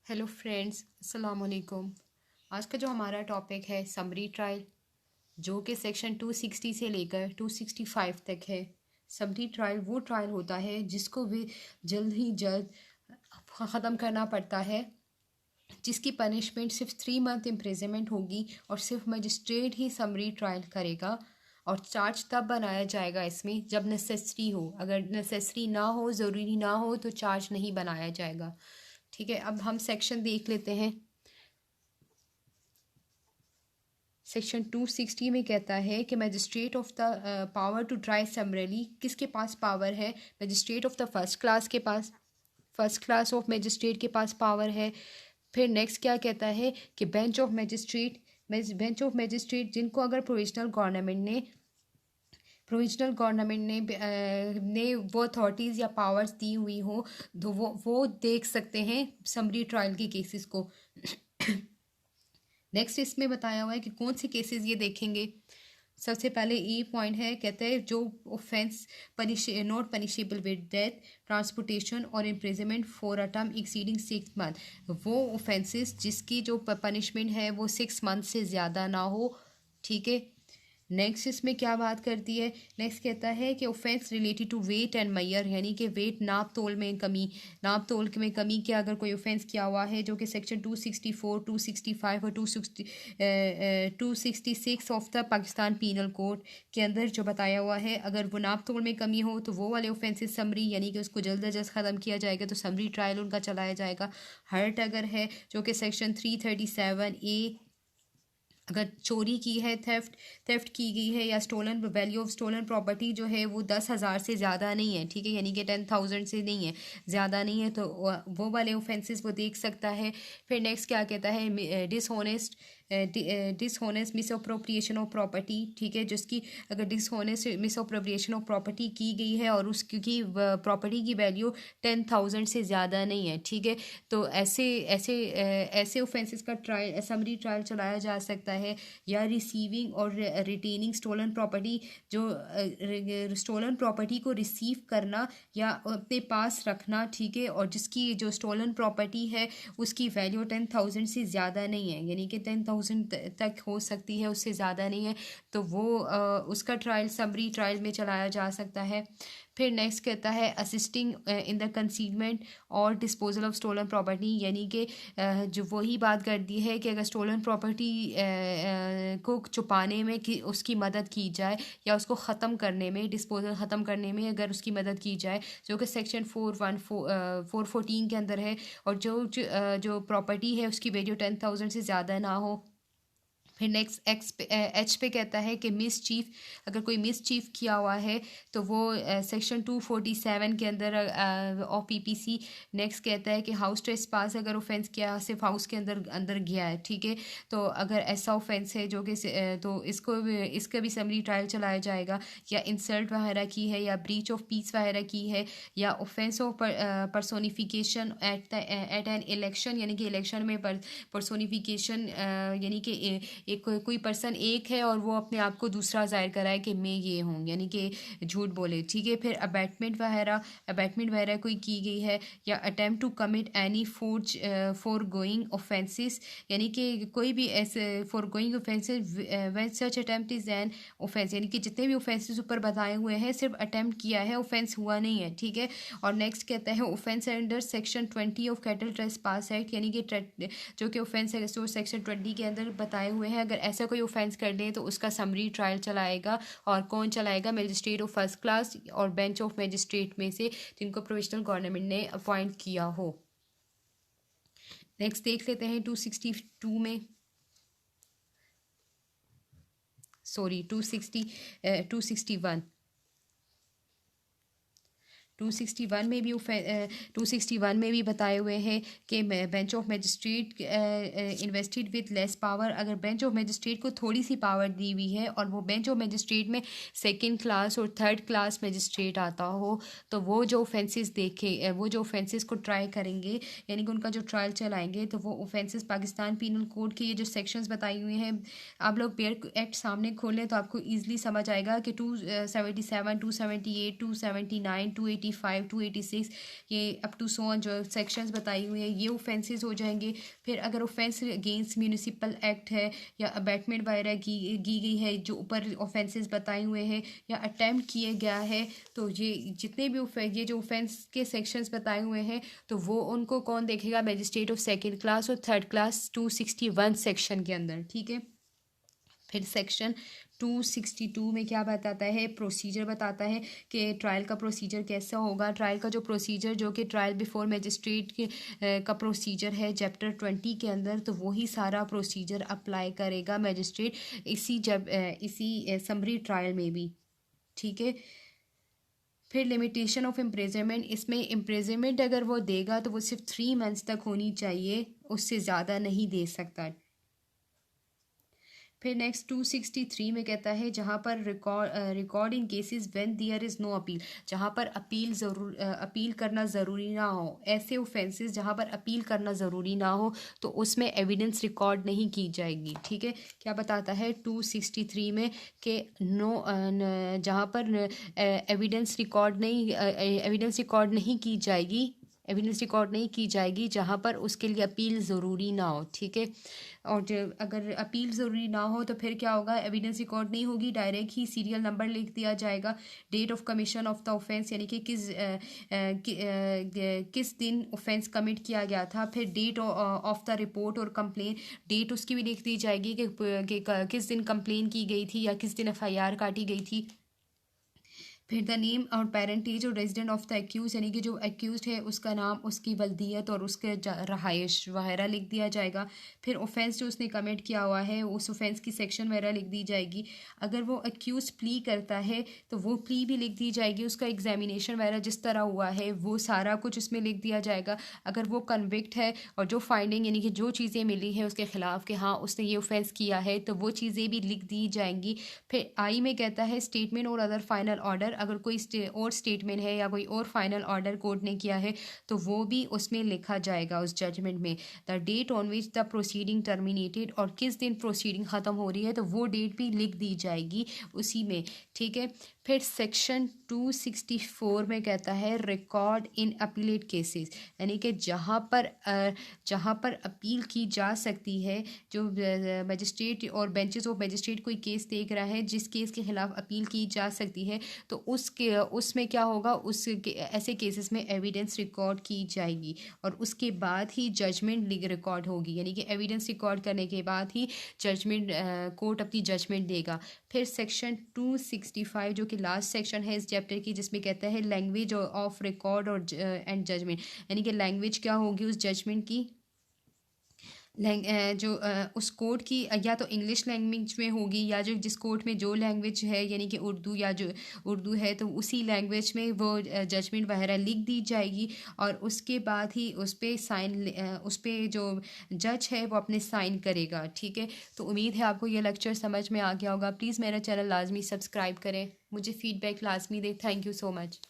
Hello friends, अस्सलाम वालेकुम। आज का जो हमारा टॉपिक है समरी ट्रायल, जो कि सेक्शन 260 से लेकर 265 तक है। समरी ट्रायल वो ट्रायल होता है जिसको भी जल्द ही जल्द ख़त्म करना पड़ता है, जिसकी पनिशमेंट सिर्फ 3 मंथ इम्प्रिजनमेंट होगी और सिर्फ मजिस्ट्रेट ही समरी ट्रायल करेगा। और चार्ज तब बनाया जाएगा इसमें जब नेसेसरी हो। अगर नेसेसरी ना हो, ज़रूरी ना हो, तो चार्ज नहीं बनाया जाएगा। ठीक है, अब हम सेक्शन देख लेते हैं। सेक्शन 260 में कहता है कि magistrate of the power to try summarily, किसके पास पावर है? Magistrate of the first class के पास, फर्स्ट क्लास ऑफ मजिस्ट्रेट के पास पावर है। फिर नेक्स्ट क्या कहता है कि बेंच ऑफ मजिस्ट्रेट जिनको अगर प्रोविजनल गवर्नमेंट ने वो अथॉरिटीज़ या पावर्स दी हुई हो, तो वो देख सकते हैं समरी ट्रायल के केसेस को। नेक्स्ट इसमें बताया हुआ है कि कौन से केसेस ये देखेंगे। सबसे पहले ई पॉइंट है, कहते हैं जो offence not punishable with death, transportation और imprisonment for a term exceeding 6 month, वो ऑफेंसेस जिसकी जो पनिशमेंट है वो 6 मंथ से ज़्यादा ना हो। ठीक है, नेक्स्ट इसमें क्या बात करती है? नेक्स्ट कहता है कि offence related to weight and measure, यानी कि वेट नाप तोल में कमी, नाप तोल में कमी के अगर कोई ऑफेंस किया हुआ है, जो कि सेक्शन 264, 265 और 266 of the Pakistan penal code के अंदर जो बताया हुआ है, अगर वो नाप तोल में कमी हो तो वो वाले ऑफेंसेस समरी, यानी कि उसको जल्द अज जल्द ख़त्म किया जाएगा, तो समरी ट्रायल उनका चलाया जाएगा। हर्ट अगर है, जो कि सेक्शन 337A, अगर चोरी की है, थेफ्ट की गई है, या stolen value of stolen property जो है वो 10,000 से ज़्यादा नहीं है, ठीक है, यानी कि 10,000 से नहीं है, ज़्यादा नहीं है, तो वो वाले ऑफेंसेस वो देख सकता है। फिर नेक्स्ट क्या कहता है? डिसहोनेस्ट मिसअप्रोप्रिएशन ऑफ प्रॉपर्टी, ठीक है, जिसकी अगर डिसहोनेस्ट मिसअप्रोप्रिएशन ऑफ प्रॉपर्टी की गई है और उसकी प्रॉपर्टी की वैल्यू 10,000 से ज़्यादा नहीं है, ठीक है, तो ऐसे ऑफेंसेस का ट्रायल, समरी ट्रायल चलाया जा सकता है। या रिसीविंग और रिटेनिंग स्टोलन प्रॉपर्टी, जो स्टोलन प्रॉपर्टी को रिसीव करना या अपने पास रखना, ठीक है, और जिसकी जो स्टोलन प्रॉपर्टी है उसकी वैल्यू 10,000 से ज़्यादा नहीं है, यानी कि 10,000 तक हो सकती है, उससे ज़्यादा नहीं है, तो वो उसका ट्रायल समरी ट्रायल में चलाया जा सकता है। फिर नेक्स्ट कहता है असिस्टिंग इन द कंसीलमेंट और डिस्पोजल ऑफ स्टोलन प्रॉपर्टी, यानी कि जो वही बात करती है कि अगर स्टोलन प्रॉपर्टी को छुपाने में कि उसकी मदद की जाए, या उसको ख़त्म करने में, डिस्पोजल ख़त्म करने में अगर उसकी मदद की जाए, जो कि सेक्शन 414 के अंदर है, और जो प्रॉपर्टी है उसकी वैल्यू 10,000 से ज़्यादा ना हो। फिर नेक्स्ट एच पे कहता है कि मिस चीफ, अगर कोई मिस चीफ किया हुआ है तो वो सेक्शन 247 के अंदर ऑफ पीपीसी। नेक्स्ट कहता है कि हाउस ट्रेस पास अगर ऑफेंस किया, सिर्फ हाउस के अंदर अंदर गया है, ठीक है, तो अगर ऐसा ऑफेंस है जो कि तो इसका भी समरी ट्रायल चलाया जाएगा। या इंसल्ट वगैरह की है, या ब्रीच ऑफ पीस वगैरह की है, या offence of personification at an election, यानी कि इलेक्शन में पर्सोनिफिकेशन, यानी कि एक कोई पर्सन एक है और वो अपने आप को दूसरा जाहिर कराए कि मैं ये हूँ, यानी कि झूठ बोले, ठीक है। फिर अबैटमेंट वगैरह कोई की गई है, या attempt to commit any foregoing offences, यानी कि कोई भी ऐसे foregoing offences when such attempt is an offence, यानी कि जितने भी ऑफेंसेस ऊपर बताए हुए हैं सिर्फ अटेम्प्ट किया है, ऑफेंस हुआ नहीं है, ठीक है। और नेक्स्ट कहता है offence under section 20 of cattle trace pass act, यानी कि जो कि ऑफेंस है सेक्शन 20 के अंदर बताए हुए हैं, अगर ऐसा कोई ऑफेंस कर दे तो उसका समरी ट्रायल चलाएगा। और कौन चलाएगा? मजिस्ट्रेट ऑफ फर्स्ट क्लास और बेंच ऑफ मजिस्ट्रेट में से, जिनको प्रोविजनल गवर्नमेंट ने अपॉइंट किया हो। नेक्स्ट देख लेते हैं 262 में, सॉरी 261 261 में भी 261 में भी बताए हुए हैं कि bench of magistrate invested with less power, अगर बेंच ऑफ मजिस्ट्रेट को थोड़ी सी पावर दी हुई है और वो बेंच ऑफ मजिस्ट्रेट में सेकंड क्लास और थर्ड क्लास मजिस्ट्रेट आता हो, तो वो जो ऑफेंसेस वो जो ऑफेंसेस को ट्राई करेंगे, यानी कि उनका जो ट्रायल चलाएंगे, तो वो ऑफेंसेस पाकिस्तान पीनल कोड के ये जो सेक्शंस बताई हुई हैं, आप लोग बेयर एक्ट सामने खोल लें तो आपको ईजिली समझ आएगा कि 277, 278, 279, 280 285 286 ये अप टू सो ऑन जो सेक्शंस बताई हुई हैं ये ऑफेंसेस हो जाएंगे। फिर अगर ऑफेंस अगेंस्ट म्यूनिसिपल एक्ट है या अबैटमेंट वगैरह की गई है जो ऊपर ऑफेंसेस बताए हुए हैं या अटैम्प्ट किए गया है, तो ये जितने भी ये जो ऑफेंस के सेक्शंस बताए हुए हैं तो वो उनको कौन देखेगा, मजिस्ट्रेट ऑफ सेकंड क्लास और थर्ड क्लास 261 सेक्शन के अंदर, ठीक है। फिर सेक्शन 262 में क्या बताता है, प्रोसीजर बताता है कि ट्रायल का प्रोसीजर कैसा होगा। ट्रायल का जो प्रोसीजर जो कि ट्रायल बिफोर मजिस्ट्रेट के का प्रोसीजर है चैप्टर 20 के अंदर, तो वही सारा प्रोसीजर अप्लाई करेगा मजिस्ट्रेट इसी समरी ट्रायल में भी, ठीक है। फिर लिमिटेशन ऑफ इम्प्रिजनमेंट, इसमें इम्प्रिजनमेंट अगर वो देगा तो वो सिर्फ 3 मंथ्स तक होनी चाहिए, उससे ज़्यादा नहीं दे सकता। फिर नेक्स्ट 263 में कहता है जहाँ पर record in cases when there is no appeal, जहाँ पर अपील करना ज़रूरी ना हो, ऐसे ऑफेंसेस जहाँ पर अपील करना ज़रूरी ना हो तो उसमें एविडेंस रिकॉर्ड नहीं की जाएगी, ठीक है। क्या बताता है 263 में कि जहाँ पर एविडेंस रिकॉर्ड नहीं की जाएगी जहाँ पर उसके लिए अपील ज़रूरी ना हो, ठीक है। और अगर अपील ज़रूरी ना हो तो फिर क्या होगा, एविडेंस रिकॉर्ड नहीं होगी, डायरेक्ट ही सीरियल नंबर लिख दिया जाएगा, date of commission of the offence यानी कि किस दिन ऑफेंस कमिट किया गया था, फिर डेट ऑफ द रिपोर्ट और कंप्लेन, डेट उसकी भी लिख दी जाएगी कि किस दिन कंप्लेन की गई थी या किस दिन एफआईआर काटी गई थी। फिर द नेम और पेरेंटेज और रेजिडेंट ऑफ द एक्यूज यानी कि जो एक्यूज है उसका नाम, उसकी वल्दियत और उसके रहाइश वगैरह लिख दिया जाएगा। फिर ऑफेंस जो उसने कमिट किया हुआ है उस ऑफेंस की सेक्शन वगैरह लिख दी जाएगी। अगर वो एक्यूज प्ली करता है तो वो प्ली भी लिख दी जाएगी, उसका एग्जामिनेशन वगैरह जिस तरह हुआ है वो सारा कुछ उसमें लिख दिया जाएगा। अगर वो कन्विक्ट है और जो फाइंडिंग यानी कि जो चीज़ें मिली है उसके खिलाफ कि हाँ उसने ये ऑफेंस किया है तो वो चीज़ें भी लिख दी जाएंगी। फिर आई में कहता है स्टेटमेंट और अदर फाइनल ऑर्डर, अगर कोई और स्टेटमेंट है या कोई और फाइनल ऑर्डर कोर्ट ने किया है तो वो भी उसमें लिखा जाएगा उस जजमेंट में। The date on which the proceeding terminated, और किस दिन प्रोसीडिंग ख़त्म हो रही है तो वो डेट भी लिख दी जाएगी उसी में, ठीक है। फिर सेक्शन 264 में कहता है रिकॉर्ड इन अपीलेट केसेस यानी कि जहाँ पर अपील की जा सकती है, जो मजिस्ट्रेट और बेंचेस ऑफ मजिस्ट्रेट कोई केस देख रहा है जिस केस के खिलाफ अपील की जा सकती है तो उसमें क्या होगा, ऐसे केसेस में एविडेंस रिकॉर्ड की जाएगी और उसके बाद ही जजमेंट रिकॉर्ड होगी, यानी कि एविडेंस रिकॉर्ड करने के बाद ही जजमेंट कोर्ट अपनी जजमेंट देगा। फिर सेक्शन 265 जो कि लास्ट सेक्शन है इस चैप्टर की, जिसमें कहता है लैंग्वेज ऑफ रिकॉर्ड और एंड जजमेंट, यानी कि लैंग्वेज क्या होगी उस जजमेंट की, उस कोर्ट की या तो इंग्लिश लैंग्वेज में होगी या जो जिस कोर्ट में जो लैंग्वेज है यानी कि उर्दू या जो उर्दू है तो उसी लैंग्वेज में वो जजमेंट वगैरह लिख दी जाएगी और उसके बाद ही उस पर जो जज है वो अपने साइन करेगा, ठीक है। तो उम्मीद है आपको ये लेक्चर समझ में आ गया होगा। प्लीज़ मेरा चैनल लाजमी सब्सक्राइब करें, मुझे फ़ीडबैक लाजमी दें। Thank you so much.